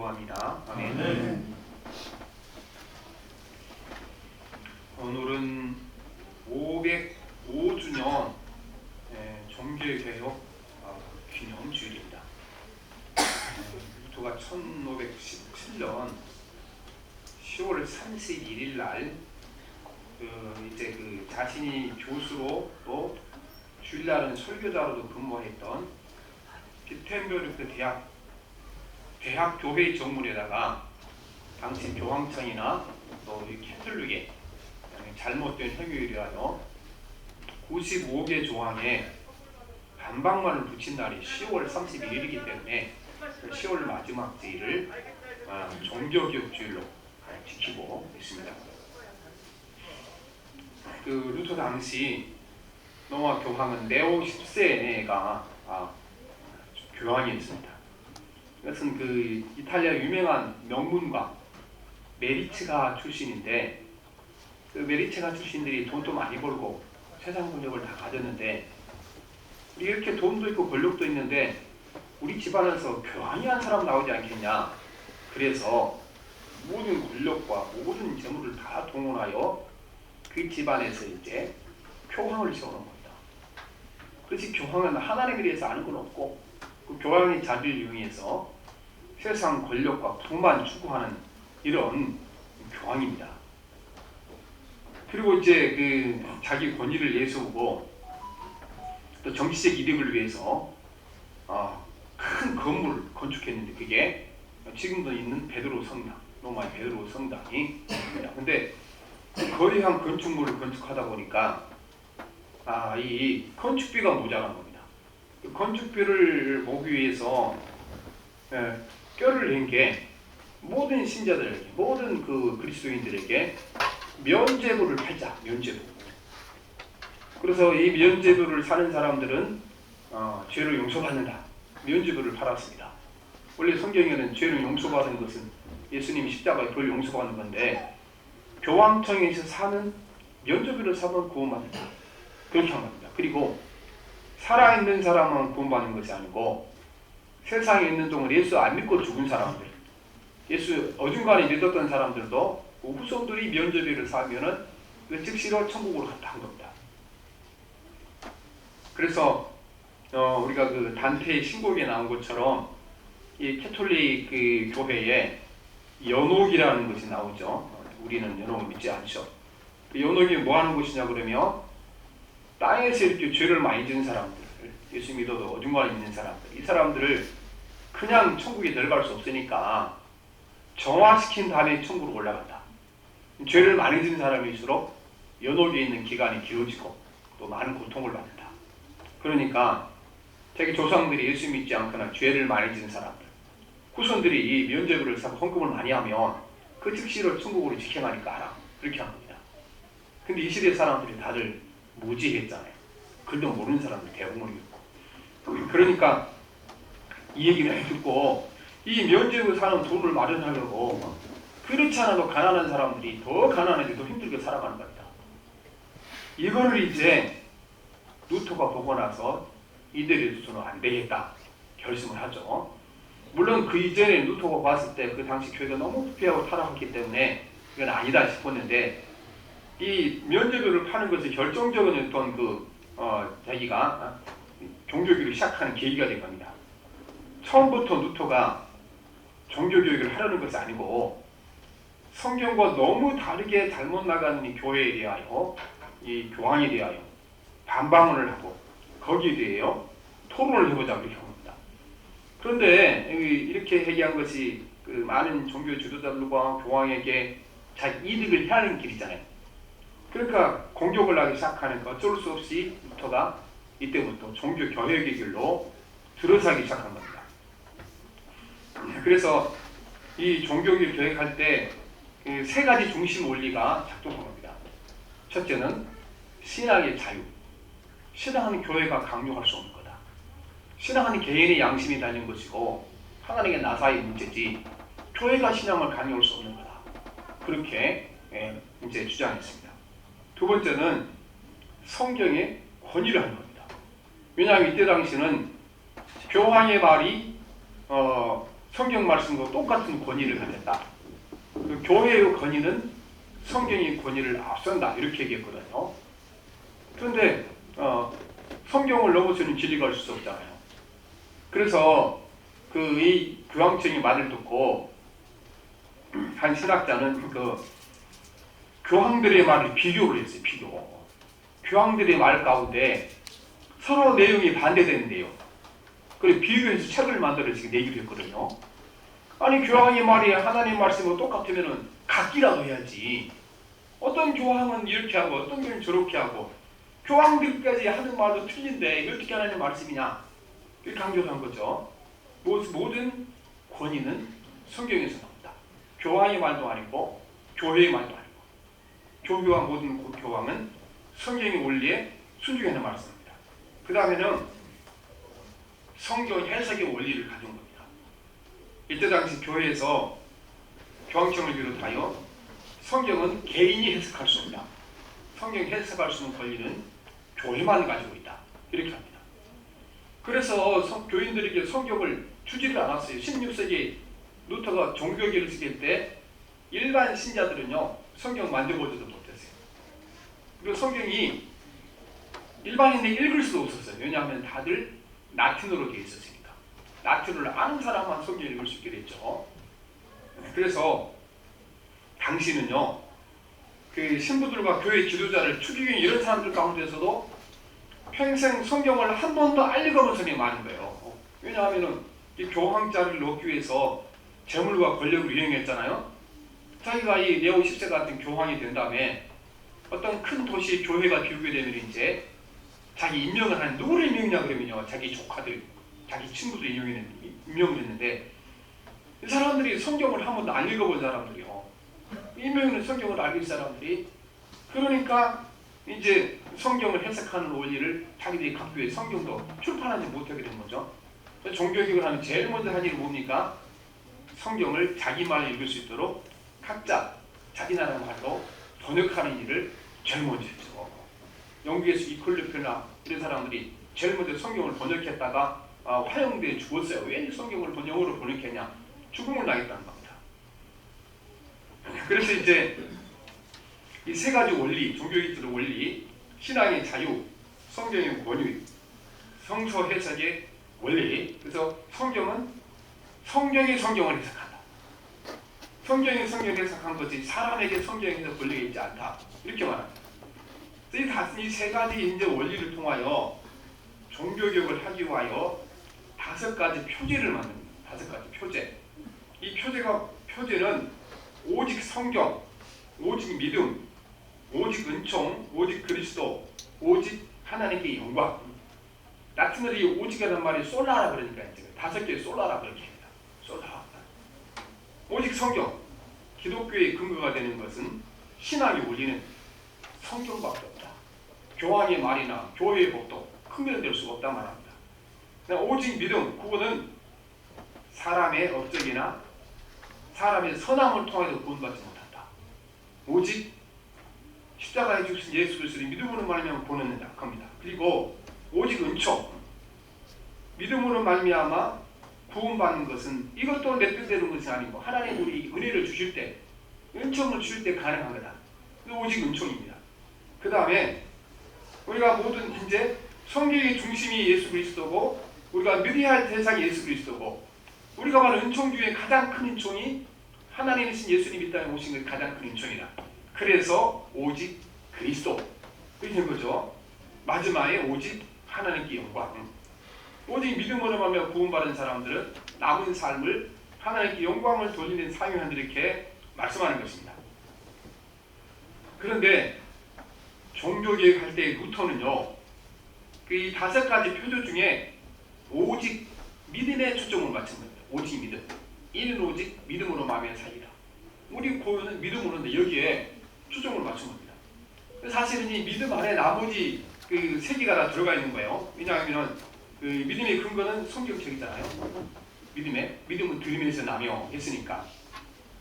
기도합니다. 아멘. 오늘은 505주년 종교개혁 기념주일입니다. 루터가 1517년 10월 31일 날 자신이 교수로 또 주일날은 설교자로도 근무했던 비텐베르크 대학 교회 정문에다가 당시 교황청이나 또 캐톨릭의 잘못된 행위에 대하여 95개 조항에 반박만을 붙인 날이 10월 31일이기 때문에 10월 마지막 주일을 종교개혁주일로 지키고 있습니다. 루터 당시 로마 교황은 네오 10세가 교황이었습니다. 이것은 이탈리아 유명한 명문가 메디치가 출신인데, 메디치가 출신들이 돈도 많이 벌고 세상 권력을 다 가졌는데, 우리 이렇게 돈도 있고 권력도 있는데 우리 집안에서 교황이 한 사람 나오지 않겠냐. 그래서 모든 권력과 모든 재물을 다 동원하여 그 집안에서 이제 교황을 세우는 겁니다. 그렇지, 교황은 하나님에 대해서 아는 건 없고 그 교황의 자리를 이용해서 세상 권력과 부만 추구하는 이런 교황입니다. 그리고 이제 자기 권위를 내세우고 또 정치적 이득을 위해서 큰 건물을 건축했는데, 그게 지금도 있는 베드로 성당, 로마의 베드로 성당이. 근데 거대한 건축물을 건축하다 보니까 이 건축비가 모자란 겁니다. 그 건축비를 모기 위해서 뼈를 낸 게 모든 신자들에게, 모든 그리스도인들에게 면죄부를 팔자. 면죄부. 그래서 이 면죄부를 사는 사람들은 죄를 용서받는다. 면죄부를 팔았습니다. 원래 성경에는 죄를 용서받은 것은 예수님이 십자가에 그걸 용서받는 건데, 교황청에서 사는 면죄부를 사면 구원받는다. 그렇게 한 겁니다. 그리고 살아있는 사람은 구원받는 것이 아니고 세상에 있는 동안 예수 안 믿고 죽은 사람들, 예수 어중간히 믿었던 사람들도 후손들이 면죄비를 사면은 즉시로 천국으로 갔다 한 겁니다. 그래서 우리가 단테의 신곡에 나온 것처럼 이 캐톨릭 교회에 연옥이라는 것이 나오죠. 우리는 연옥을 믿지 않죠. 그 연옥이 뭐 하는 곳이냐 그러면, 땅에서 이렇게 죄를 많이 지은 사람들, 예수 믿어도 어중간히 믿는 사람들, 이 사람들을 그냥 천국에 들어갈 수 없으니까 정화시킨 다음에 천국으로 올라간다. 죄를 많이 지은 사람일수록 연옥에 있는 기간이 길어지고 또 많은 고통을 받는다. 그러니까 자기 조상들이 예수 믿지 않거나 죄를 많이 지은 사람들, 후손들이 이 면죄부를 사고 헌금을 많이 하면 그 즉시로 천국으로 직행하니까 하라. 그렇게 한 겁니다. 근데 이 시대 사람들이 다들 무지했잖아요. 글도 모르는 사람들 대부분이었고. 그러니까 이 얘기를 듣고 이 면죄부 사는 돈을 마련하려고 그렇지 않아도 가난한 사람들이 더 가난하게 더 힘들게 살아가는 겁니다. 이거를 이제 루터가 보고 나서 이대로서는 안 되겠다 결심을 하죠. 물론 그 이전에 루터가 봤을 때 그 당시 교회가 너무 부패하고 타락했기 때문에 이건 아니다 싶었는데, 이 면죄부를 파는 것이 결정적인 어떤 자기가 종교교육을 시작하는 계기가 된 겁니다. 처음부터 루터가 종교교육을 하려는 것이 아니고 성경과 너무 다르게 잘못 나가는 이 교회에 대하여, 이 교황에 대하여 반박을 하고 거기에 대하여 토론을 해보자, 그렇게 한 겁니다. 그런데 이렇게 얘기한 것이 많은 종교 지도자들과 교황에게 자기 이득을 향하는 길이잖아요. 그러니까 공격을 하기 시작하니까 어쩔 수 없이 루터가 이때부터 종교 개혁의 길로 들어서기 시작한 겁니다. 그래서 이 종교를 개혁할 때 세 가지 중심 원리가 작동한 겁니다. 첫째는 신앙의 자유. 신앙은 교회가 강요할 수 없는 거다. 신앙은 개인의 양심이 달린 것이고 하나님의 나사의 문제지 교회가 신앙을 강요할 수 없는 거다. 그렇게 이제 주장했습니다. 두 번째는 성경의 권위를 하는 겁니다. 왜냐하면 이때 당시는 교황의 말이 성경 말씀과 똑같은 권위를 가졌다. 그 교회의 권위는 성경의 권위를 앞선다. 이렇게 얘기했거든요. 그런데 성경을 넘어서는 진리가 올 수 없잖아요. 그래서 이 교황청의 말을 듣고 한 신학자는 교황들의 말을 비교를 했어요. 비교. 교황들의 말 가운데 서로 내용이 반대되는데요. 그래서 비교해서 책을 만들어 지금 내기로 했거든요. 아니 교황의 말이 하나님 말씀과 똑같으면 같기라도 해야지. 어떤 교황은 이렇게 하고 어떤 교황은 저렇게 하고 교황들까지 하는 말도 틀린데 어떻게 하나님 말씀이냐 이렇게 강조를 한 거죠. 모든 권위는 성경에서 나온다. 교황의 말도 아니고 교회의 말도 아니고 교회와 모든 교황은 성경의 원리에 순종하는 말씀입니다. 그 다음에는 성경 해석의 원리를 가진 겁니다. 이때 당시 교회에서 교황청을 비롯하여 성경은 개인이 해석할 수 없다. 성경 해석할 수 있는 권리는 교회만 가지고 있다. 이렇게 합니다. 그래서 교인들에게 성경을 주지를 않았어요. 16세기 루터가 종교개를 쓰길 때 일반 신자들은요 성경 만져보지도 못했어요. 그리고 성경이 일반인들이 읽을 수도 없었어요. 왜냐하면 다들 라틴어로 되어 있었으니까. 라틴어를 아는 사람만 성경을 읽을 수 있게 됐죠. 그래서 당시는요 그 신부들과 교회 지도자를 추기경 이런 사람들 가운데서도 평생 성경을 한 번도 안 읽어본 사람이 많은 거예요. 왜냐하면 이 교황자를 넣기 위해서 재물과 권력을 이용했잖아요. 자기가 이 레오 10세 같은 교황이 된 다음에 어떤 큰 도시 교회가 비우게 되면 이제 자기 임명을 하는 누구를 임명이냐 그러면요 자기 조카들, 자기 친구들 임명을 했는데 이 사람들이 성경을 한 번도 안 읽어본 사람들이요. 임명은 성경을 알길 사람들이 그러니까 이제 성경을 해석하는 원리를 자기들이 갖기 위해 성경도 출판하지 못하게 된 거죠. 종교개혁을 하면 제일 먼저 한 일이 뭡니까? 성경을 자기 말로 읽을 수 있도록 각자 자기 나라 말로 번역하는 일을 제일 먼저 했죠. 영국에서 이퀄리피나 이런 사람들이 제일 먼저 성경을 번역했다가 화형대에 죽었어요. 왜 성경을 영어로 번역했냐? 죽음을 당했다는 겁니다. 그래서 이제 이 세 가지 원리, 종교개혁의 원리, 신앙의 자유, 성경의 권위, 성서 해석의 원리. 그래서 성경은 성경이 성경을 해석한다. 성경이 성경을 해석한 것이 사람에게 성경에서 권리가 있지 않다. 이렇게 말합니다. 이 세 가지 이제 원리를 통하여 종교개혁을 하기 위하여 5가지 표제를 만듭니다. 5가지 표제. 이 표제는 오직 성경, 오직 믿음, 오직 은총, 오직 그리스도, 오직 하나님께 영광. 라틴어로 이 오직이라는 말이 솔라라 그러니까 이제 5개의 솔라라 그렇게 합니다. 솔라. 오직 성경. 기독교의 근거가 되는 것은 신앙의 원리는 성경밖에 없다. 교황의 말이나 교회의 법도 큰별될 수가 없다 말합니다. 오직 믿음. 그거는 사람의 업적이나 사람의 선함을 통해서 구원받지 못한다. 오직 십자가에 죽으신 예수 그리스도를 믿음으로 말미암아 구원받는다 합니다. 그리고 오직 은총. 믿음으로 말미암아 구원받는 것은 이것도 내 뜻대로 는 것이 아니고 하나님 우리 은혜를 주실 때 은총을 주실 때 가능한 거다. 오직 은총입니다. 그 다음에 우리가 모든 이제 성경의 중심이 예수 그리스도고 우리가 믿어야 할 대상이 예수 그리스도고 우리가 말하는 은총 중에 가장 큰 은총이 하나님이신 예수님이 이 땅에 오신 게 가장 큰 은총이다. 그래서 오직 그리스도 이렇게 된 거죠. 마지막에 오직 하나님께 영광. 오직 믿음으로 말미암아 구원받은 사람들은 남은 삶을 하나님께 영광을 돌리는 삶이 한다 이렇게 말씀하는 것입니다. 그런데 종교개혁할 때 루터는요, 이 5가지 표제 중에 오직 믿음에 초점을 맞춘 겁니다. 오직 믿음. 이는 오직 믿음으로 말미암아 살리라. 우리 고유는 믿음으로인데 여기에 초점을 맞춘 겁니다. 사실은 이 믿음 안에 나머지 그 3개가 다 들어가 있는 거예요. 왜냐하면 그 믿음의 근거는 성경책이잖아요. 믿음은 들으면서 나며 했으니까.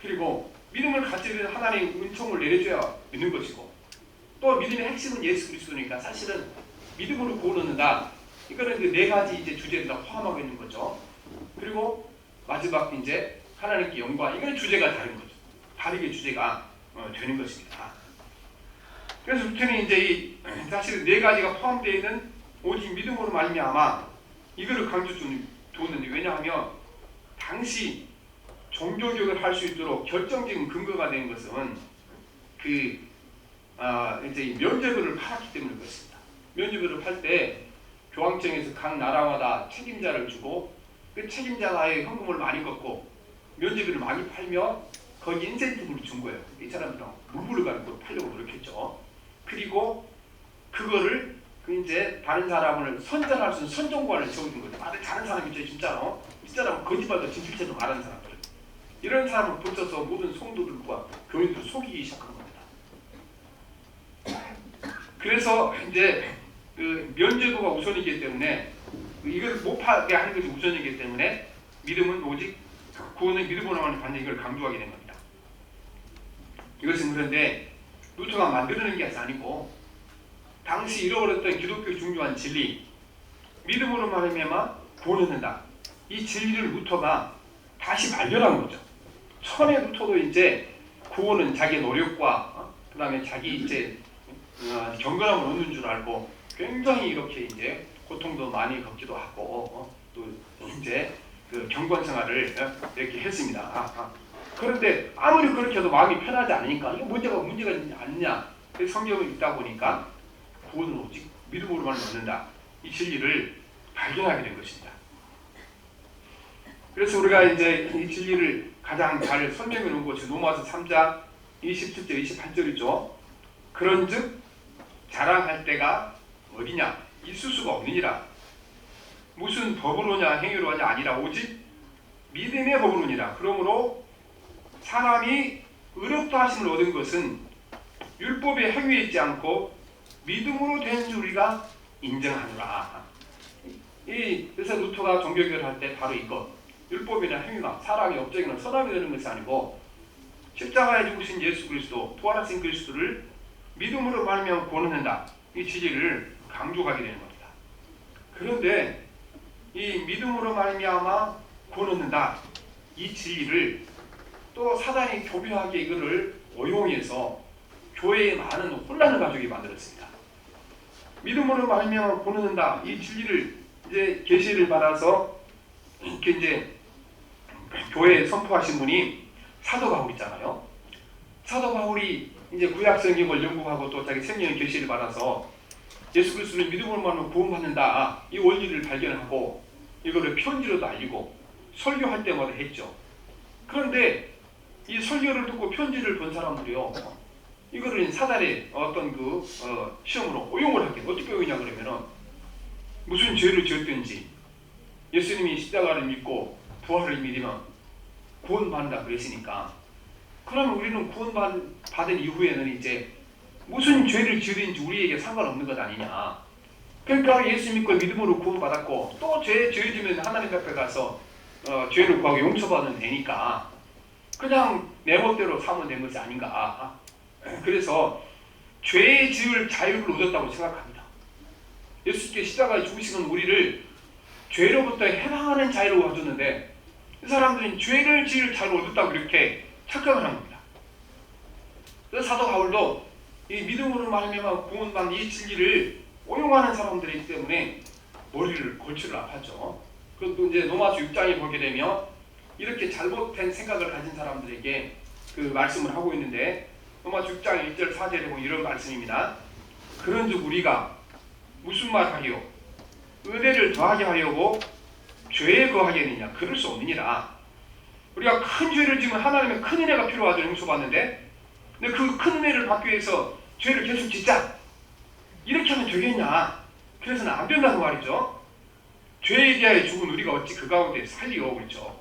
그리고 믿음을 가지는 하나님 은총을 내려줘야 믿는 것이고 또 믿음의 핵심은 예수 그리스도니까 사실은 믿음으로 구원 얻는다. 이거는 그 4가지 이제 주제를 다 포함하고 있는 거죠. 그리고 마지막 이제 하나님께 영광. 이건 주제가 다른 거죠. 다르게 주제가 되는 것입니다. 그래서 루터는 이제 사실 네 가지가 포함되어 있는 오직 믿음으로 말미암아 이거를 강조 두었는데, 왜냐하면 당시 종교개혁을 할 수 있도록 결정적인 근거가 된 것은 이제 면죄부를 팔았기 때문인 것입니다. 면죄부를 팔 때 교황청에서 각 나라마다 책임자를 주고 그 책임자의 헌금을 많이 걷고 면죄부를 많이 팔면 거기 인센티브를 준 거예요. 이 사람들은 물불을 가지고 팔려고 노력했죠. 그리고 그거를 이제 다른 사람을 선전할 수 있는 선정관을 세워준 거죠. 말을 잘하는 사람이 있죠, 진짜로. 이 사람은 거짓말도 진실체도 말하는 사람들. 이런 사람을 붙여서 모든 성도들과 교인들을 속이기 시작한 겁니다. 그래서 이제 그 면죄부가 우선이기 때문에 이걸 못 파게 하는 것이 우선이기 때문에 믿음은 오직 구원은 믿음으로만 받는 이걸 강조하게 된 겁니다. 이것은 그런데 루터가 만들어낸 게 아니고 당시 잃어버렸던 기독교의 중요한 진리, 믿음으로 말미암아 구원을 얻는다. 이 진리를 루터가 다시 발견한 거죠. 처음에 루터도 이제 구원은 자기 노력과 그 다음에 자기 이제 경건함을 얻는 줄 알고 굉장히 이렇게 이제 고통도 많이 겪기도 하고 또 이제 그 경건 생활을 이렇게 했습니다. 그런데 아무리 그렇게 해도 마음이 편하지 않으니까 이게 문제가 아니냐. 성경을 읽다 보니까 구원은 오직 믿음으로만 얻는다. 이 진리를 발견하게 된 것입니다. 그래서 우리가 이제 이 진리를 가장 잘 설명해 놓은 것이 로마서 3장 27절 28절이죠. 그런즉 자랑할 때가 어디냐? 있을 수가 없느니라. 무슨 법으로냐 행위로 하냐 아니라 오직 믿음의 법으로니라. 그러므로 사람이 의롭다 하심을 얻은 것은 율법의 행위에 있지 않고 믿음으로 된 줄 우리가 인정하노라. 그래서 루터가 종교개혁을 할 때 바로 이것, 율법이나 행위가 사람이 업적이나 선함이 되는 것이 아니고 십자가에 죽으신 예수 그리스도, 부활하신 그리스도를 믿음으로 말미암아 구원을 얻는다. 이 진리를 강조하게 되는 겁니다. 그런데 이 믿음으로 말미암아 구원을 얻는다. 이 진리를 또 사단이 교묘하게 이거를 오용해서 교회에 많은 혼란을 가지게 만들었습니다. 믿음으로 말미암아 구원을 얻는다. 이 진리를 이제 계시를 받아서 이렇게 이제 교회에 선포하신 분이 사도 바울이잖아요. 사도 바울이 이제 구약 성경을 연구하고 또 자기 생명의 계시를 받아서 예수 그리스도를 믿음으로만 구원받는다. 이 원리를 발견하고 이거를 편지로도 알리고 설교할 때마다 했죠. 그런데 이 설교를 듣고 편지를 본 사람들이요, 이거를 사단의 어떤 시험으로 오용을 하게. 어떻게 오용이냐 그러면은 무슨 죄를 지었든지 예수님이 십자가를 믿고 부활을 믿으면 구원받는다 그랬으니까, 그러면 우리는 구원받은 이후에는 이제 무슨 죄를 지었든지 우리에게 상관없는 것 아니냐. 그러니까 예수 믿고 믿음으로 구원받았고 또 죄 지으면 하나님 앞에 가서 죄를 구하고 용서받으면 되니까 그냥 내 멋대로 사면 된 것이 아닌가. 그래서 죄 지을 자유를 얻었다고 생각합니다. 예수께 십자가에 죽으시는 우리를 죄로부터 해방하는 자유를 얻었는데 이 사람들은 죄를 지을 자유를 얻었다고 이렇게 착각을 한 겁니다. 그래서 사도 바울도 이 믿음으로 말미암아 구원받는 이 진리를 오용하는 사람들이기 때문에 골치를 아팠죠. 그것도 이제 로마서 6장에 보게 되면 이렇게 잘못된 생각을 가진 사람들에게 그 말씀을 하고 있는데, 로마서 6장 1절 4절에 보면 이런 말씀입니다. 그런즉 우리가 무슨 말 하리요? 은혜를 더하게 하려고 죄에 거하겠느냐? 그럴 수 없느니라. 우리가 큰 죄를 지으면 하나님의 큰 은혜가 필요하죠. 용서받는데. 근데 그 큰 은혜를 받기 위해서 죄를 계속 짓자. 이렇게 하면 되겠냐? 그래서는 안 된다는 말이죠. 죄에 대하여 죽은 우리가 어찌 그 가운데 살리요? 그렇죠.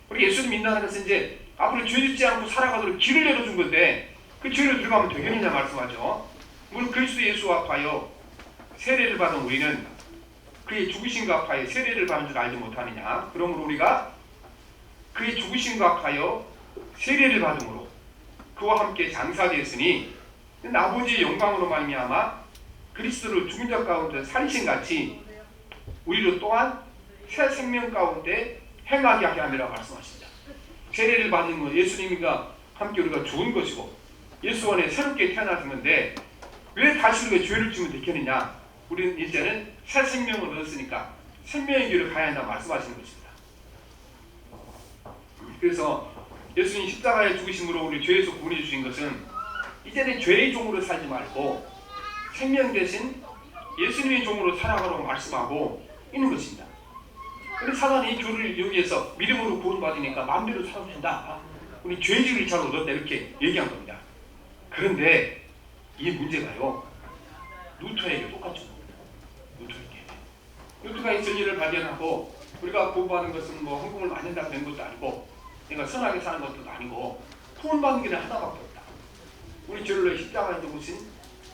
우리 예수를 믿는다는 것은 이제 앞으로 죄 짓지 않고 살아가도록 길을 열어준 건데 그 죄를 들어가면 되겠느냐 말씀하죠. 물론 그리스도 예수 앞하여 세례를 받은 우리는 그의 죽으심과 합하여 세례를 받은 줄 알지 못하느냐. 그러므로 우리가 그의 죽으심과 합하여 세례를 받음으로 그와 함께 장사되었으니 아버지의 영광으로 말미암아 그리스도를 죽은 자 가운데 살리신 같이 우리로 또한 새 생명 가운데 행하게 하게 아니라 말씀하십니다. 세례를 받는 건 예수님과 함께 우리가 좋은 것이고 예수 안에 새롭게 태어났는데 왜 다시 우리가 죄를 지면 되겠느냐? 우리는 이제는 새 생명을 얻었으니까 생명의 길을 가야 한다 말씀하시는 것입니다. 그래서 예수님 십자가에 죽으심으로 우리 죄에서 구원해 주신 것은 이제는 죄의 종으로 살지 말고 생명 대신 예수님의 종으로 살아가라고 말씀하고 있는 것입니다. 그래서 사단이 이 교를 이용해서 믿음으로 구원받으니까 마음대로 살아도 된다. 우리 죄질을 잘 얻었다 이렇게 얘기한 겁니다. 그런데 이 문제가요. 루터에게 똑같죠. 루터에게. 루터가 이 진리를 발견하고 우리가 구원받는 것은 뭐 헌금을 많이 한다고 된 것도 아니고 그러니까 선하게 사는 것도 아니고 구원받는 길은 하나밖에 없다. 우리 죄를 십자가에 죽으신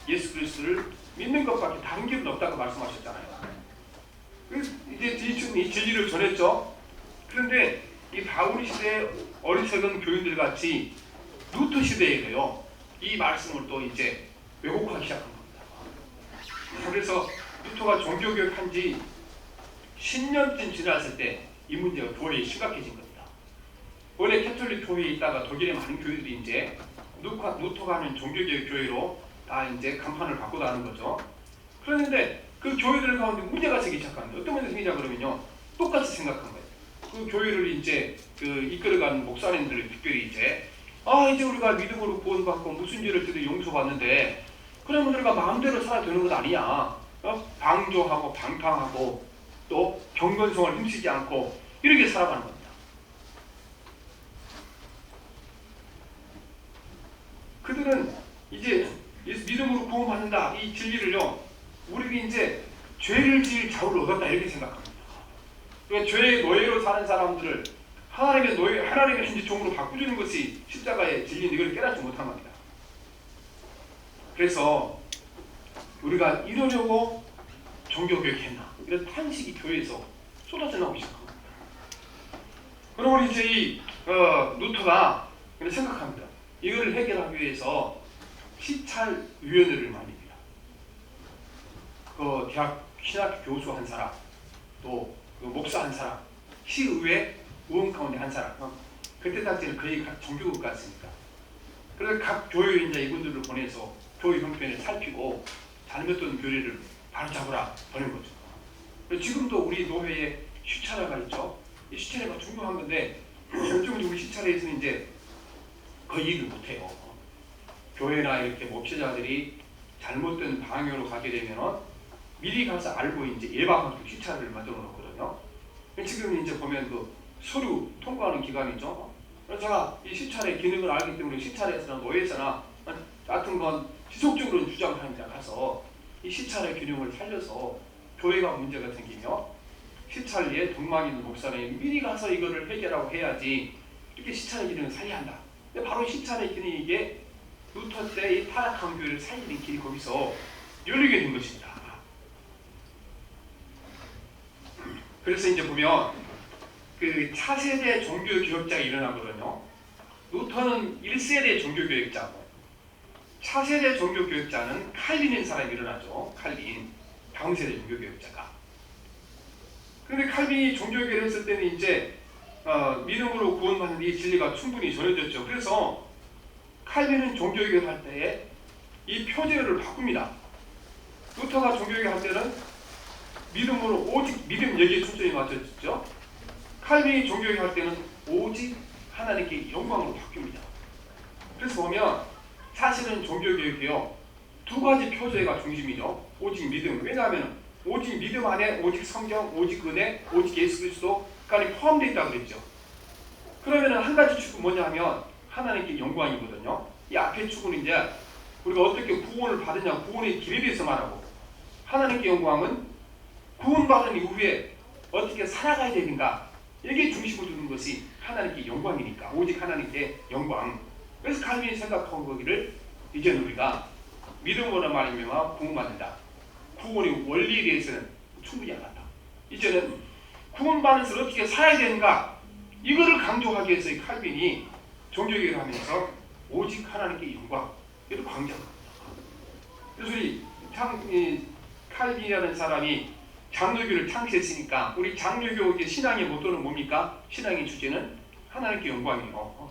예수 그리스도를 믿는 것밖에 다른 길은 없다고 말씀하셨잖아요. 그래서 이제 이 진리를 전했죠. 그런데 이 바울 시대의 어리석은 교인들 같이 루터 시대에도요 이 말씀을 또 이제 왜곡하기 시작한 겁니다. 그래서 루터가 종교교육한 지 10년쯤 지났을 때 이 문제가 교회에 심각해진 겁니다. 원래 캐톨릭 교회에 있다가 독일의 많은 교회들이 이제 루터가 하는 종교교육 교회로 다 이제 간판을 바꾸고 하는 거죠. 그런데 그 교회들 가운데 문제가 생기기 시작합니다. 어떤 문제가 생기자 그러면요. 똑같이 생각한 거예요. 그 교회를 이제 이끌어가는 목사님들이 특별히 이제 이제 우리가 믿음으로 구원받고 무슨 죄를 지도 용서받는데 그러면 우리가 마음대로 살아야 되는 것 아니냐. 방조하고 방탕하고 또 경건성을 힘쓰지 않고 이렇게 살아가는 겁니다. 그들은 이제 믿음으로 구원받는다 이 진리를요 우리가 이제 죄를 지을 자유를 얻었다 이렇게 생각합니다. 그러니까 죄의 노예로 사는 사람들을 하나님의 노예, 하나님의 이제 종으로 바꾸주는 것이 십자가의 진리인 이걸 깨닫지 못한 겁니다. 그래서 우리가 이러려고 종교교육했나 이런 탄식이 교회에서 쏟아져 나오기 시작합니다. 그러고 이제 이 루터가 생각합니다. 이거를 해결하기 위해서 시찰위원회를 만듭니다. 그 대학 신학교 교수 한 사람, 또 그 목사 한 사람, 시의회 의원 가운데 한 사람. 그때 당시에는 거의 각 종교국 같습니다. 그래서 각 교회 이제 이분들을 보내서 교회 형편을 살피고 잘못된 교리를 바로잡으라 보낸 거죠. 지금도 우리 노회에 시찰회가 있죠. 이 시찰회가 중요한 건데 요즘 우리 시찰회에서는 이제 거의 일을 못해요. 교회나 이렇게 목회자들이 잘못된 방향으로 가게 되면 미리 가서 알고 이제 예방하고 시찰을 만들어 놓거든요. 지금 이제 보면 그 서류 통과하는 기관이죠. 그래서 제가 이 시찰의 기능을 알기 때문에 시찰에서나 노예에서나 같은 건 지속적으로 주장하는 데 가서 이 시찰의 기능을 살려서 교회가 문제가 생기며 시찰리에 동망 있는 목사님 미리 가서 이거를 해결하고 해야지 이렇게 시찰의 기능을 살려야 한다. 근데 바로 시찰의 기능이 이게 루터 때 이 타락한 교회를 살리는 길이 거기서 열리게 된 것입니다. 그래서 이제 보면 그 차세대 종교교역자가 일어나거든요. 루터는 1세대 종교교역자고 차세대 종교교역자는 칼빈인 사람이 일어나죠. 칼빈, 다음 세대 종교교역자가. 그런데 칼빈이 종교교역을 했을 때는 이제 믿음으로 구원받는 이 진리가 충분히 전해졌죠. 그래서 칼빈은 종교교역을 할 때에 이 표제를 바꿉니다. 루터가 종교교역을 할 때는 믿음으로 오직 믿음 여기에 초점이 맞춰졌죠. 칼빈이 종교교역을 할 때는 오직 하나님께 영광으로 바뀝니다. 그래서 보면 사실은 종교교역이요 두 가지 표제가 중심이죠. 오직 믿음. 왜냐하면 오직 믿음 안에 오직 성경, 오직 은혜, 오직 예수 그리스도까지 포함되어 있다고 그랬죠. 그러면 한 가지 축은 뭐냐면 하나님께 영광이거든요. 이 앞에 축은 이제 우리가 어떻게 구원을 받느냐, 구원의 길에 대해서 말하고 하나님께 영광은 구원받은 이후에 어떻게 살아가야 되는가 여기에 중심을 두는 것이 하나님께 영광이니까 오직 하나님께 영광. 그래서 칼빈이 생각한 거기를 이제는 우리가 믿음으로 말미암아 구원받는다. 구원의 원리에 대해서는 충분히 알았다. 이제는 구원받는 것을 어떻게 살아야 되는가 이거를 강조하기 위해서 이 칼빈이 종교개혁을 하면서 오직 하나님께 영광 이를 강조합니다. 그래서 이 칼빈이라는 사람이 장로교를 창시했으니까 우리 장로교의 신앙의 모토는 뭡니까? 신앙의 주제는 하나님께 영광이에요.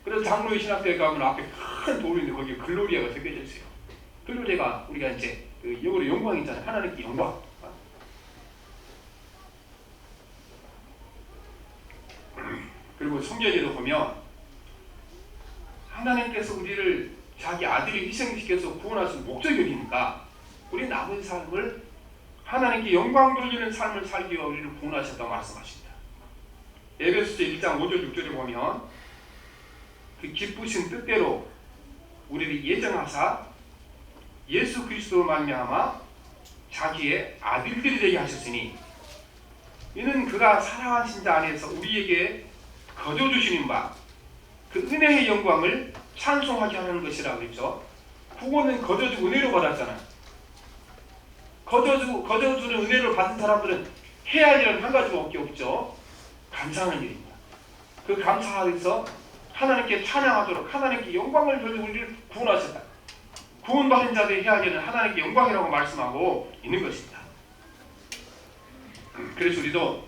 그래서 장로의 신학교에 가면 앞에 큰 돌인데 거기에 글로리아가 새겨져 있어요. 글로리아가 우리가 이제 그 영어로 영광이잖아요. 하나님께 영광. 그리고 성경에도 보면 하나님께서 우리를 자기 아들을 희생시켜서 구원하신 목적이니까 우리 남은 삶을 하나님께 영광 돌리는 삶을 살기 위해 우리를 구원하셨다고 말씀하십니다. 에베소서 1장 5절 6절에 보면 그 기쁘신 뜻대로 우리를 예정하사 예수 그리스도로 말미암아 자기의 아들들이 되게 하셨으니 이는 그가 사랑하신 자 안에서 우리에게 거저주시는 바 그 은혜의 영광을 찬송하게 하는 것이라고 했죠. 구원은 거저주 은혜로 받았잖아요. 거저주는 은혜를 받은 사람들은 해야 할 일은 한 가지밖에 없죠. 감사하는 일입니다. 그 감사하면서 하나님께 찬양하도록 하나님께 영광을 돌려 우리를 구원하셨다. 구원받은 자들이 해야 할 일은 하나님께 영광이라고 말씀하고 있는 것입니다. 그래서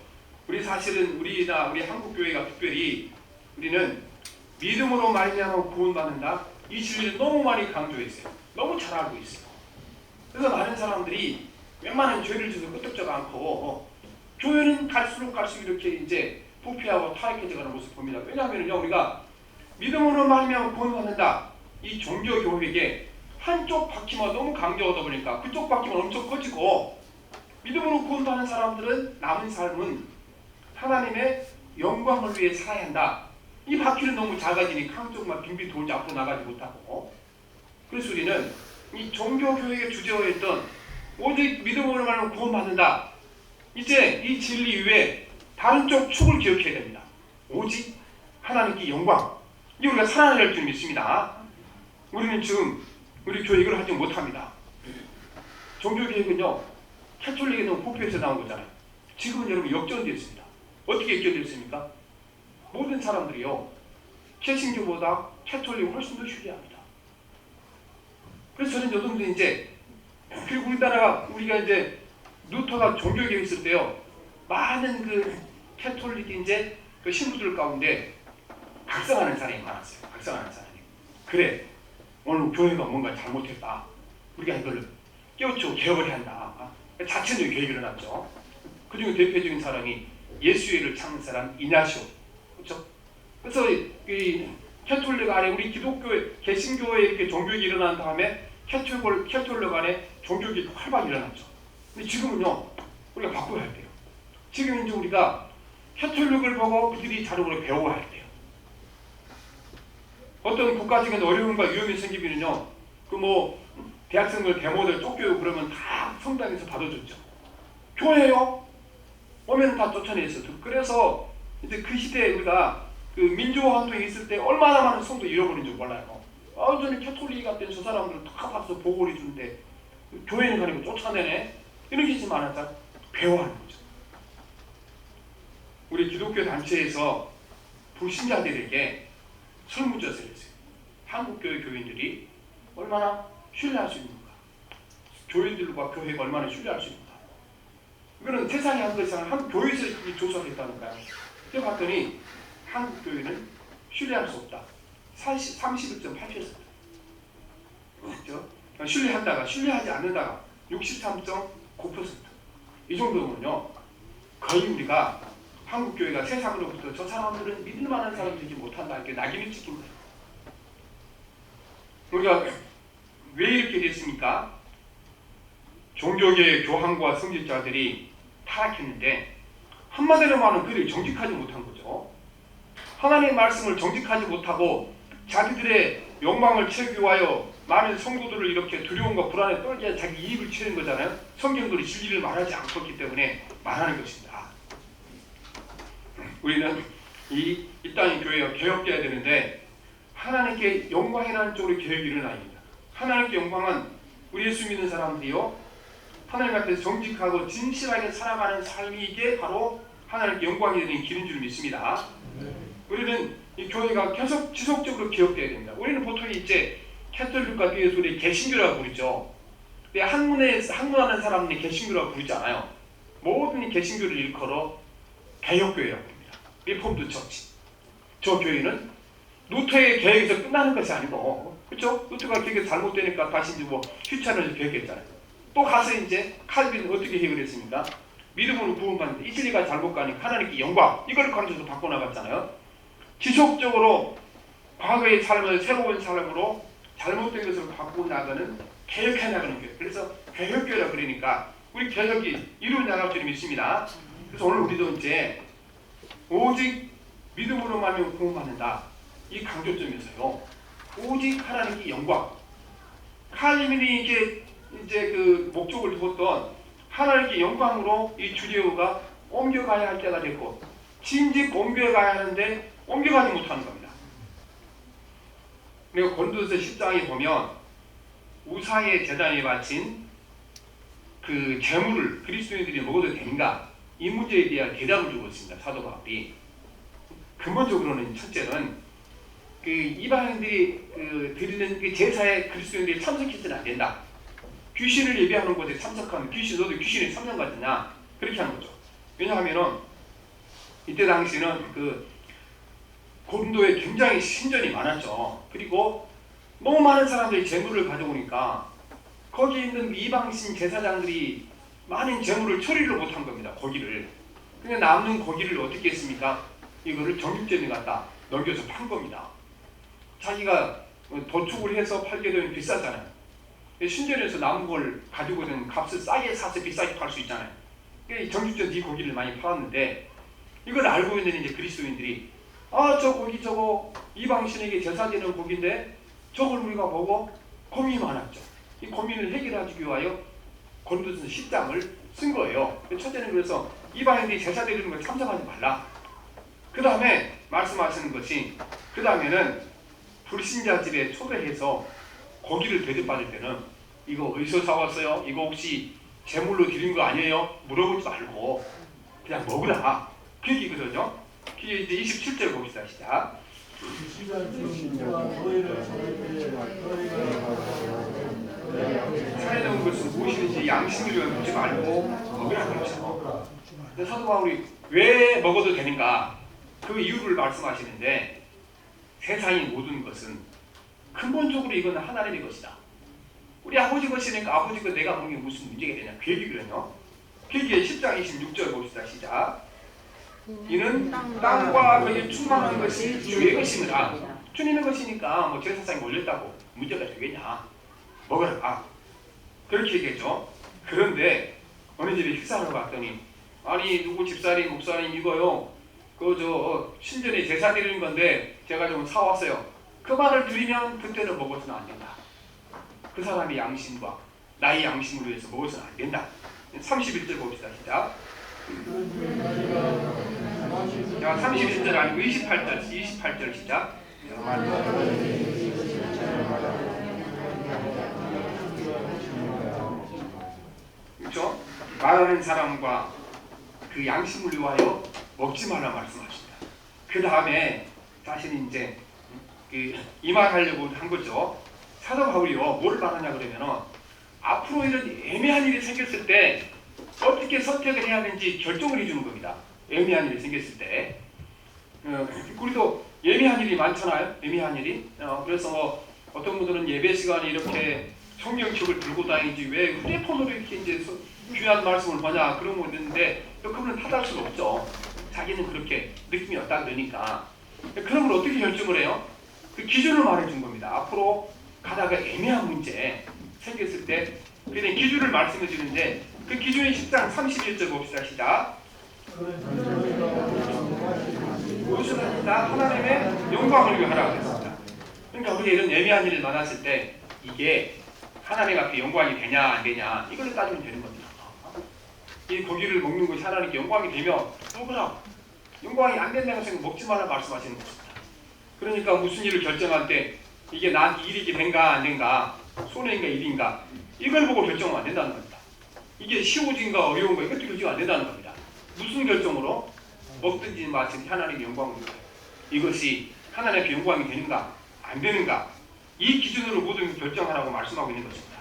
우리 사실은 우리 한국교회가 특별히 우리는 믿음으로 말미암아 구원받는다. 이 진리를 너무 많이 강조했어요. 너무 잘 알고 있어요. 그래서 많은 사람들이 웬만한 죄를 져서 끄떡지가 않고 교회는 갈수록 이렇게 이제 부패하고 타락해져가는 모습을 봅니다. 왜냐하면요, 우리가 믿음으로 말미암아 구원받는다. 이 종교 교회에게 한쪽 바퀴만 너무 강조하다 보니까 그쪽 바퀴만 엄청 커지고 믿음으로 구원받는 사람들은 남은 삶은 하나님의 영광을 위해 살아야 한다. 이 바퀴는 너무 작아지니까 한쪽만 빙빙 돌지 앞으로 나가지 못하고 그래서 우리는 이 종교교회의 주제어였던 오직 믿음으로 말하면 구원받는다. 이제 이 진리 위에 다른 쪽 축을 기억해야 됩니다. 오직 하나님께 영광. 이 우리가 살아내야 할 줄 믿습니다. 우리는 지금 우리 교회 이걸 하지 못합니다. 종교개혁은요, 캐톨릭에는 부패에서 나온 거잖아요. 지금은 여러분 역전되었습니다. 어떻게 역전됐습니까? 모든 사람들이요, 개신교보다 캐톨릭을 훨씬 더 신뢰합니다. 그래서 저는 여러분들 이제, 그리고 우리가 이제 루터가 종교개혁 있을 때요, 많은 그 캐톨릭 이제 그 신부들 가운데 각성하는 사람이 많았어요. 각성하는 사람이. 그래, 오늘 교회가 뭔가 잘못했다. 우리가 이걸 깨우치고 개혁을 해야 한다. 자체적인 계획이 일어났죠. 그 중에 대표적인 사람이 예수회를 창는 사람 이나시오. 그렇죠? 그래서 이 캐톨릭 안에 우리 기독교회, 개신교회 이렇게 종교개혁이 일어난 다음에 캐톨릭 안에 종교개혁이 활발히 일어났죠. 근데 지금은요, 우리가 바꿔야 할 때요. 지금 이제 우리가 캐톨릭을 보고 그들이 자료를 배워야 할 때요. 어떤 국가적인 어려움과 위험이 생기면요, 대학생들 데모들 쫓겨요 그러면 다 성당에서 받아줬죠. 교회요? 오면 다 쫓아냈어요. 그래서 이제 그 시대에 우리가 그 민주화 운동이 있을 때 얼마나 많은 성도 잃어버린 줄 몰라요. 저는 캐톨릭 같은 저 사람들 다 가서 보고를 해주는데 교회는 가니까 쫓아내네. 이런 게 있지 않았다. 배워하는 거죠. 우리 기독교 단체에서 불신자들에게 설문조사를 했어요. 한국교회 교인들이 얼마나 신뢰할 수 있는가, 교인들과 교회가 얼마나 신뢰할 수 있는가. 이거는 세상에 한 것이 아니라 한국 교회에서 그렇게 조사를 했다니까요. 그래서 봤더니 한국 교회는 신뢰할 수 없다. 31.8%. 그렇죠? 신뢰한다가 신뢰하지 않는다가 63.9%. 이 정도면요, 거의 우리가 한국 교회가 세상으로부터 저 사람들은 믿을 만한 사람들이지 못한다 이렇게 낙인을 찍힌 거예요. 우리가 왜 이렇게 됐습니까? 종교계의 교황과 성직자들이 타락했는데 한마디로 말하면 그들이 정직하지 못한 거죠. 하나님의 말씀을 정직하지 못하고 자기들의 욕망을 채우기 위하여 많은 성도들을 이렇게 두려움과 불안에 떨게 해서 자기 이익을 채우는 거잖아요. 성경들이 진리를 말하지 않기 때문에 말하는 것입니다. 우리는 이 땅의 교회가 개혁돼야 되는데 하나님께 영광이라는 쪽으로 개혁이 일어납니다. 하나님께 영광은 우리 예수 믿는 사람들이요, 하나님 앞에서 정직하고 진실하게 살아가는 삶이 이게 바로 하나님께 영광이 되는 길인 줄 믿습니다. 우리는 이 교회가 계속 지속적으로 개혁돼야 됩니다. 우리는 보통 이제 캐톨릭과 비교해서 우리 개신교라고 부르죠. 학문하는 사람은 개신교라고 부르지 않아요. 모든 개신교를 일컬어 개혁교회라고 합니다. 리폼드 처치. 저 교회는 루터의 계획에서 끝나는 것이 아니고, 그렇죠? 루터가 계획이 잘못되니까 다시 이제 뭐 휴찬을 계획했잖아요. 또 가서 이제 칼빈은 어떻게 해결 했습니까? 믿음으로 구원받는데 이 진리가 잘못 가니까 하나님께 영광, 이걸 가르쳐서 바꿔나갔잖아요. 지속적으로 과거의 삶을 새로운 삶으로 잘못된 것을 바꾸고 나가는, 개혁해 나가는 교회. 그래서 개혁교회라 그러니까 우리 개혁이 이루어 나갈 줄 믿습니다. 그래서 오늘 우리도 이제 오직 믿음으로 말미암아 구원받는다, 이 강조점에서요, 오직 하나님께 영광. 칼빈이 이제 그 목적을 두었던 하나님께 영광으로 이 주제어가 옮겨가야 할 때가 됐고, 진즉 옮겨가야 하는데 옮겨가지 못하는 겁니다. 그리고 고린도서 10장에 보면 우사의 제단에 바친 그 재물을 그리스도인들이 먹어도 되는가, 이 문제에 대한 대답을 주고 있습니다. 사도 바울이. 근본적으로는 첫째는 그 이방인들이 드리는 그 제사에 그리스도인들이 참석해서는 안 된다. 귀신을 예배하는 곳에 참석하면 너도 귀신에 참석하느냐, 그렇게 하는 거죠. 왜냐하면은 이때 당시는 그 고린도에 굉장히 신전이 많았죠. 그리고 너무 많은 사람들이 재물을 가져오니까 거기 있는 이방신 제사장들이 많은 재물을 처리를 못한 겁니다. 고기를. 그냥 남는 고기를 어떻게 했습니까? 이거를 정육점에 갖다 넘겨서 판 겁니다. 자기가 도축을 해서 팔게 되면 비싸잖아요. 신전에서 남은 걸 가지고 있는 값을 싸게 사서 비싸게 팔 수 있잖아요. 정육점 이 고기를 많이 팔았는데, 이걸 알고 있는 이제 그리스도인들이 저 고기 저거 이방신에게 제사되는 고기인데 저걸 우리가 보고 고민이 많았죠. 이 고민을 해결하기 위하여 고린도서 10장을 쓴 거예요. 첫째는 그래서 이방인들이 제사 드리는 걸 참석하지 말라. 그 다음에 말씀하시는 것이, 그 다음에는 불신자 집에 초대해서 고기를 대접받을 때는 이거 어디서 사왔어요? 이거 혹시 제물로 드린 거 아니에요? 물어보지 말고 그냥 먹으라. 그 얘기거든요. 그게 이제 27절 봅시다. 시작. 산에 넣은 것은 무엇인지 양심으로 묻지 말고 먹으라 그러죠. 사도 바울이 왜 먹어도 되는가, 그 이유를 말씀하시는데, 세상의 모든 것은 근본적으로 이건 하나님의 것이다. 우리 아버지 것이니까 아버지 것 내가 먹는 게 무슨 문제가 되냐, 그 얘기거든요. 그게 10장 26절 봅시다. 시작. 이는 땅과 거기에 충만한 것이 주의 것이니라. 주님의 것이니까 뭐 제사상에 올렸다고 문제가 되겠냐, 먹어라, 그렇게 얘기했죠. 그런데 어느 집에 식사하러 갔더니, 아니 누구 집사님 목사님 이거요, 신전에 제사 드리는 건데 제가 좀 사왔어요. 그 말을 드리면 그때는 먹어서는 안 된다. 그 사람의 양심과 나의 양심을 위해서 먹어서는 안 된다. 31절 봅시다. 시작. 자, 31절 아니고 28절 시작. 그렇죠? 말하는 사람과 그 양심을 위하여 먹지 말라 말씀하십니다. 그 다음에 자신이 이제 이 말 하려고 한 거죠. 사도 바울이요, 뭘 말하냐 그러면은 앞으로 이런 애매한 일이 생겼을 때 어떻게 선택을 해야 하는지 결정을 해주는 겁니다. 애매한 일이 생겼을 때. 우리도 예매한 일이 많잖아요. 애매한 일이. 그래서 뭐 어떤 분들은 예배 시간에 이렇게 성경책을 들고 다니지 왜 휴대폰으로 이렇게 이제 귀한 말씀을 보냐, 그런 거 있는데 그분은 탓할 수는 없죠. 자기는 그렇게 느낌이 없다 그러니까. 그런 걸 어떻게 결정을 해요? 그 기준을 말해준 겁니다. 앞으로 가다가 애매한 문제 생겼을 때 그냥 기준을 말씀해 주는데, 그 기준이 10장 31절 봅시다. 시작. 무엇을 다 하나님의 영광을 위해 하라고 했습니다. 그러니까 우리가 이런 애매한 일을 만났을 때 이게 하나님 앞에 영광이 되냐 안 되냐, 이걸 따지면 되는 겁니다. 이 고기를 먹는 것이 하나님께 영광이 되면 먹으라. 영광이 안 된다는 생각 먹지 말라 말씀하시는 것입니다. 그러니까 무슨 일을 결정할 때 이게 나한테 이익이 된가 안 된가, 손해인가 이익인가, 이걸 보고 결정은 안 된다는 겁니다. 이게 쉬워진가 어려운가, 이것도 결정 안 된다는 겁니다. 무슨 결정으로? 먹든지 마든지 하나님의 영광을 위하여. 이것이 하나님의 영광이 되는가 안 되는가, 이 기준으로 모든 결정하라고 말씀하고 있는 것입니다.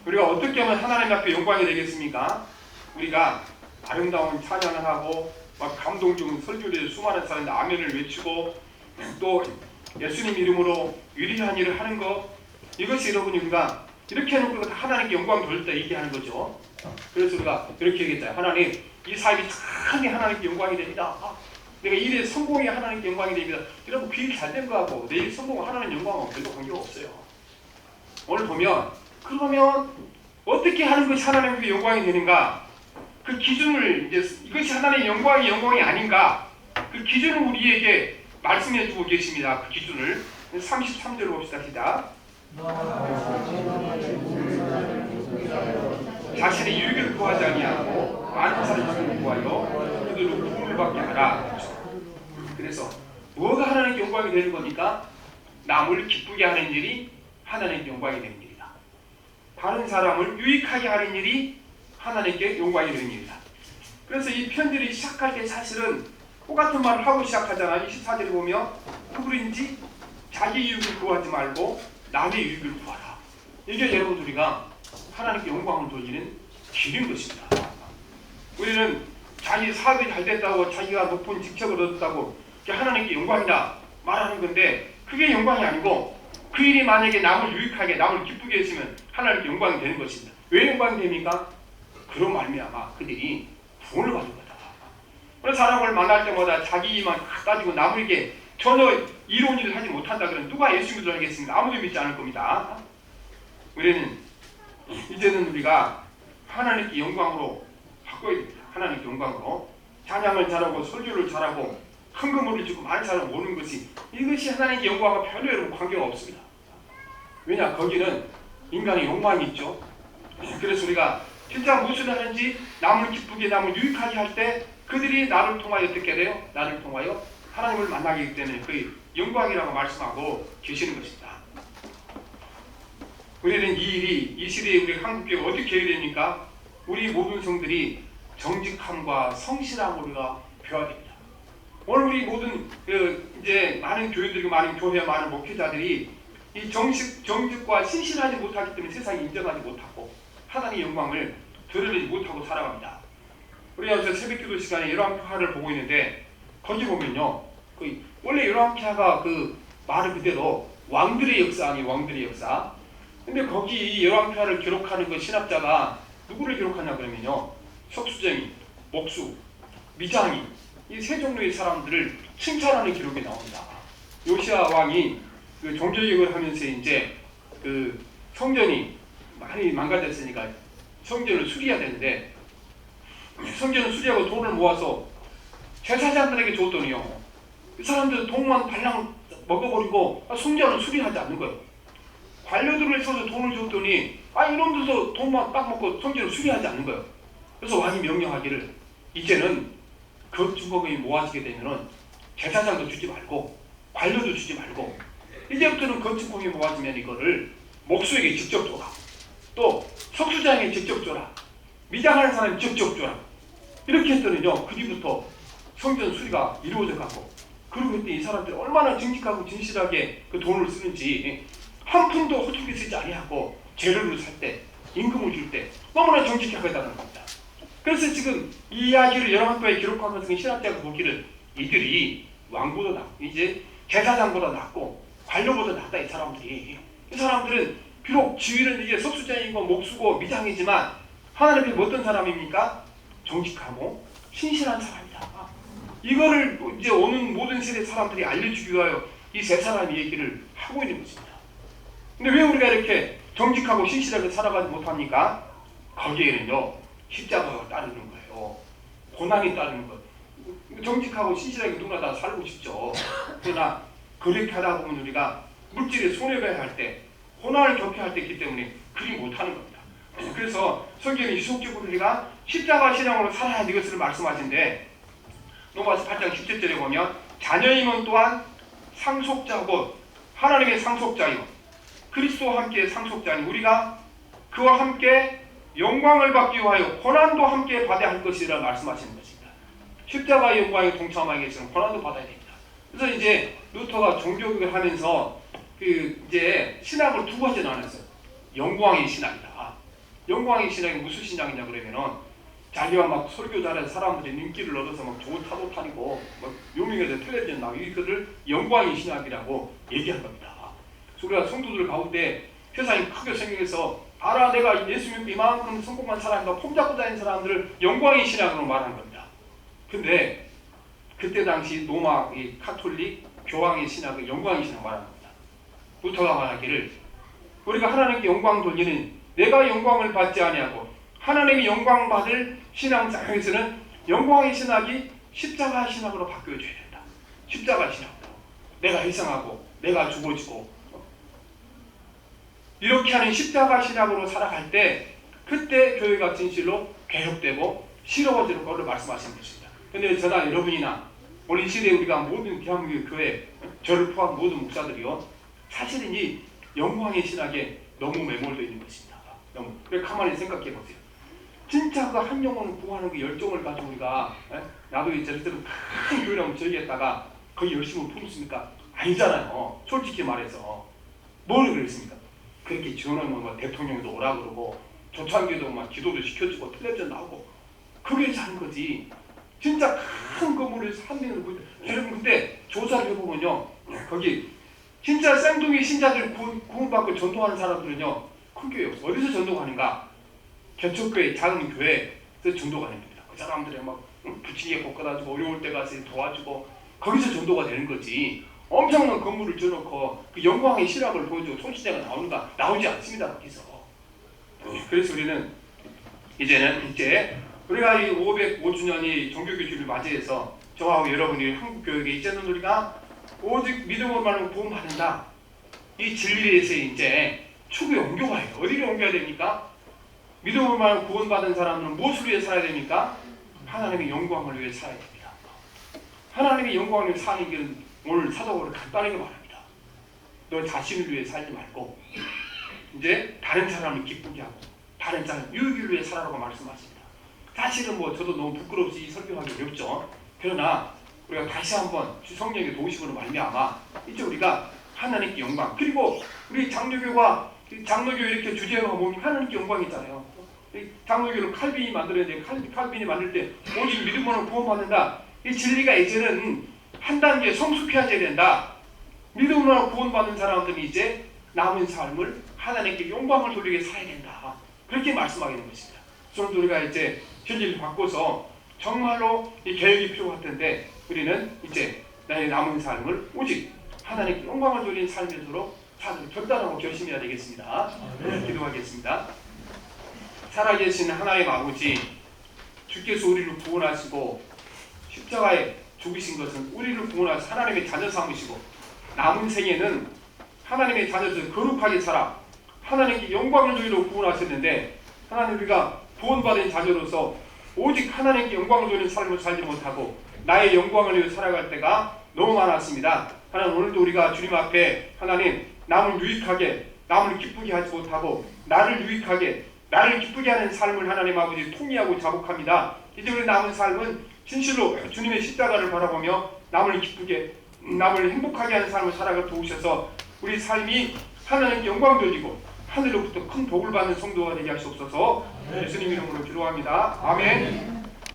우리가 어떻게 하면 하나님 앞에 영광이 되겠습니까? 우리가 아름다운 찬양을 하고 막 감동적인 설교를 수많은 사람들 아멘을 외치고 또 예수님 이름으로 위대한 일을 하는 것, 이것이 여러분 우리가 이렇게 해놓고 다 하나님께 영광 돌릴 때 얘기하는 거죠. 그래서 우리가 이렇게 얘기했잖아요. 하나님, 이 사업이 참 하나님께 영광이 됩니다. 내가 일에 성공이 하나님께 영광이 됩니다. 여러분 그 일 잘 된 거하고 내일 성공 하나님 영광하고 별로 관계가 없어요. 오늘 보면 그러면 어떻게 하는 것이 하나님께 영광이 되는가? 그 기준을 이제 이것이 하나님의 영광이 아닌가? 그 기준을 우리에게 말씀해 주고 계십니다. 그 기준을 33절 봅시다. 시작. 자신의 유익을 구하지 아니하고 많은 사람을 구하여 그들로 부름을 받게 하라. 그래서 뭐가 하나님께 영광이 되는 겁니까? 남을 기쁘게 하는 일이 하나님께 영광이 되는 일이다. 다른 사람을 유익하게 하는 일이 하나님께 영광이 되는 일이다. 그래서 이 편지를 시작할 때 사실은 똑같은 말을 하고 시작하잖아요. 24절에 보면 누구든지 자기 유익을 구하지 말고 남의 유익을 구하라. 이게 여러분 우리가 하나님께 영광을 돌리는 길인 것입니다. 우리는 자기 사업이 잘 됐다고 자기가 높은 직책을 얻었다고 하나님께 영광이다 말하는 건데 그게 영광이 아니고 그 일이 만약에 남을 유익하게 남을 기쁘게 했으면 하나님께 영광이 되는 것입니다. 왜 영광이 됩니까? 그런 말미암아 그들이 구원을 받은 거다. 그래서 사람을 만날 때마다 자기 일만 따지고 남에게 전혀 이로운 일을 하지 못한다 그러면 누가 예수 믿으러 하겠습니까? 아무도 믿지 않을 겁니다. 우리는 이제는 우리가 하나님께 영광으로 바꿔야 됩니다. 하나님께 영광으로 찬양을 잘하고 설교를 잘하고 헌금을 주고 많은 사람 오는 것이 이것이 하나님께 영광과 별로 여러분 관계가 없습니다. 왜냐 거기는 인간의 욕망이 있죠. 그래서 우리가 진짜 무엇을 하는지 남을 기쁘게 남을 유익하게 할 때 그들이 나를 통하여 어떻게 돼요? 나를 통하여 하나님을 만나게 되기 때문에 그 영광이라고 말씀하고 계시는 것입니다. 우리는 이 시대에 우리 한국교회가 어떻게 해야 됩니까? 우리 모든 성들이 정직함과 성실함을 우리가 배워야 됩니다. 오늘 우리 모든 이제 많은 교회들이고 많은 교회 많은 목회자들이 이 정직과 신실하지 못하기 때문에 세상이 인정하지 못하고 하나님의 영광을 드러내지 못하고 살아갑니다. 우리가 요새 새벽기도 시간에 열왕표하를 보고 있는데 거기 보면요, 원래 열왕표하가 그 말 그대로 왕들의 역사 아니에요, 왕들의 역사. 근데 거기 이 열왕표하를 기록하는 그 신학자가 누구를 기록하냐 그러면요, 석수쟁이, 목수, 미장이 이 세 종류의 사람들을 칭찬하는 기록이 나옵니다. 요시야 왕이 그 종교개혁을 하면서 이제 그 성전이 많이 망가졌으니까 성전을 수리해야 되는데 성전을 수리하고 돈을 모아서 제사장들에게 줬더니요, 그 사람들은 돈만 발랑 먹어버리고 성전을 수리하지 않는 거예요. 관료들을 써서 돈을 줬더니 이놈들도 돈만 딱 먹고 성전을 수리하지 않는 거예요. 그래서 왕이 명령하기를 이제는 그 주거금이 모아지게 되면은 제사장도 주지 말고 관료도 주지 말고 이제부터는 그 주거금이 모아지면 이거를 목수에게 직접 줘라. 또 석수장에게 직접 줘라. 미장하는 사람이 직접 줘라. 이렇게 했더니요, 그 뒤부터 성전 수리가 이루어져 가고, 그러고 했더니 이 사람들이 얼마나 정직하고 진실하게 그 돈을 쓰는지 한 푼도 허투루 쓰지 아니하고 재료를 살 때, 임금을 줄 때 너무나 정직하게 하다는 겁니다. 그래서 지금 이 이야기를 열왕표에 기록하면서 신학자가 보기를 이들이 왕보다 이제 제사장보다 낫고 관료보다 낫다 이 사람들이. 이 사람들은 비록 지위는 이제 석수장이고 목수고 미장이지만 하나님 앞에 어떤 사람입니까? 정직하고 신실한 사람이다. 이거를 이제 오는 모든 세대 사람들이 알려주기 위하여 이 세 사람의 얘기를 하고 있는 것입니다. 근데 왜 우리가 이렇게 정직하고 신실하게 살아가지 못합니까? 거기에는요, 십자가가 따르는 거예요. 고난이 따르는 것. 정직하고 신실하게 누구나 다 살고 싶죠. 그러나 그렇게 하다 보면 우리가 물질에 손해봐야 할 때, 고난을 겪게 할 때 있기 때문에 그리 못하는 겁니다. 그래서 성경이 지속적으로 우리가 십자가 신앙으로 살아야 하는 것을 말씀하신데, 로마서 8장 17절에 보면 자녀임은 또한 상속자고 하나님의 상속자요 그리스도와 함께 상속자니 우리가 그와 함께 영광을 받기 위하여 고난도 함께 받아야 할 것이라 말씀하시는 것입니다. 십자가의 영광에 동참하기 위해서는 고난도 받아야 됩니다. 그래서 이제 루터가 종교개혁을 하면서 그 이제 신학을 두 가지 나눴어요. 영광의 신학이다. 영광의 신앙이 무슨 신앙이냐 그러면은 자기가 막 설교 잘해서 사람들이 인기를 얻어서 막 좋은 타도 타니고 막 유명해서 텔레비전 나오고 이것을 영광의 신학이라고 얘기한 겁니다. 그래서 우리가 성도들 가운데 세상이 크게 생겨서 알아 내가 예수 믿고 이만큼 성공한 사람이다 폼 잡고 다니는 사람들을 영광의 신학으로 말한 겁니다. 근데 그때 당시 로마 이 카톨릭 교황의 신학을 영광의 신학 말한 겁니다. 루터가 말하기를 우리가 하나님께 영광 돌리는 내가 영광을 받지 아니하고 하나님이 영광 받을 신앙상에서는 영광의 신학이 십자가 신학으로 바뀌어줘야 된다. 십자가 신학으로 내가 희생하고 내가 죽어지고 이렇게 하는 십자가 신학으로 살아갈 때 그때 교회가 진실로 개혁되고 새로워지는 것을 말씀하시는 것입니다. 그런데 저나 여러분이나 오늘 시대에 우리가 모든 대한민국 교회 저를 포함 모든 목사들이요 사실은 이 영광의 신학에 너무 매몰되어 있는 것입니다. 너무. 그래 가만히 생각해 보세요. 진짜 그 한 영혼을 구하는 그 열정을 가지고 우리가 나도 이제 큰 교회라면 저기에다가 거기 열심히 품습니까? 아니잖아요. 솔직히 말해서 뭐를 그랬습니까? 그렇게 지원하면 뭐 대통령도 오라 그러고 조창기도 막 기도도 시켜주고 텔레비전 나오고 그게 사는 거지. 진짜 큰 건물을 한대는 여러분 근데 조사를 해보면요 거기 진짜 쌍둥이 신자들 구원받고 전도하는 사람들은요 큰 교회 어디서 전도하는가? 개척교회 작은 교회에서 전도가 됩니다. 그 사람들이 막 부치게 볶아가지고 어려울 때 가서 도와주고 거기서 전도가 되는 거지. 엄청난 건물을 줘놓고 그 영광의 실학을 보여주고 손신자가 나오는가? 나오지 않습니다. 거기서. 그래서 우리는 이제 우리가 이 505주년이 종교교주를 맞이해서 저하고 여러분이 한국교육에 이제는 우리가 오직 믿음으로 말하면 구원받는다. 이 진리에서 이제 축에 옮겨가야 해요. 어디로 옮겨야 됩니까? 믿음으로 말하면 구원받은 사람들은 무엇을 위해 살아야 됩니까? 하나님의 영광을 위해 살아야 됩니다. 하나님의 영광을 위해 사는 길은 오늘 사도가 간단하게 말합니다. 너 자신을 위해 살지 말고 이제 다른 사람을 기쁘게 하고 다른 사람 유익을 위해 살아라고 말씀하십니다. 사실은 뭐 저도 너무 부끄럽지 설교하기 어렵죠. 그러나 우리가 다시 한번 성령의 도우심으로 말미암아 이제 우리가 하나님께 영광 그리고 우리 장로교가 장로교 이렇게 주제가 보면 하나님께 영광이잖아요. 장로교를 칼빈이 만들어야 돼. 칼빈이 만들 때 오직 믿음으로 구원받는다. 이 진리가 이제는 한 단계 성숙해져야 된다. 믿음으로 구원받은 사람들이 이제 남은 삶을 하나님께 영광을 돌리게 살아야 된다. 그렇게 말씀하게 된 것입니다. 그래서 우리가 이제 현실을 바꿔서 정말로 이 개혁이 필요할 텐데 우리는 이제 나의 남은 삶을 오직 하나님께 영광을 돌리는 삶이 되도록 결단하고 결심해야 되겠습니다. 기도하겠습니다. 살아계신 하나님 아버지, 주께서 우리를 구원하시고 십자가에 죽으신 것은 우리를 구원하시 하나님의 자녀 삼으시고 남은 생에는 하나님의 자녀들 거룩하게 살아 하나님께 영광을 주기로 구원하셨는데 하나님 우리가 구원받은 자녀로서 오직 하나님께 영광을 주는 삶을 살지 못하고 나의 영광을 위해 살아갈 때가 너무 많았습니다. 하나님 오늘도 우리가 주님 앞에 하나님 남을 유익하게 남을 기쁘게 하지 못하고 나를 유익하게 나를 기쁘게 하는 삶을 하나님 아버지 통의하고 자복합니다. 이제 우리 남은 삶은 진실로 주님의 십자가를 바라보며 남을 기쁘게 남을 행복하게 하는 삶을 살아가 도우셔서 우리 삶이 하나님께 영광 돌리고 하늘로부터 큰 복을 받는 성도가 되게 하시옵소서. 예수님 이름으로 기도합니다. 아멘.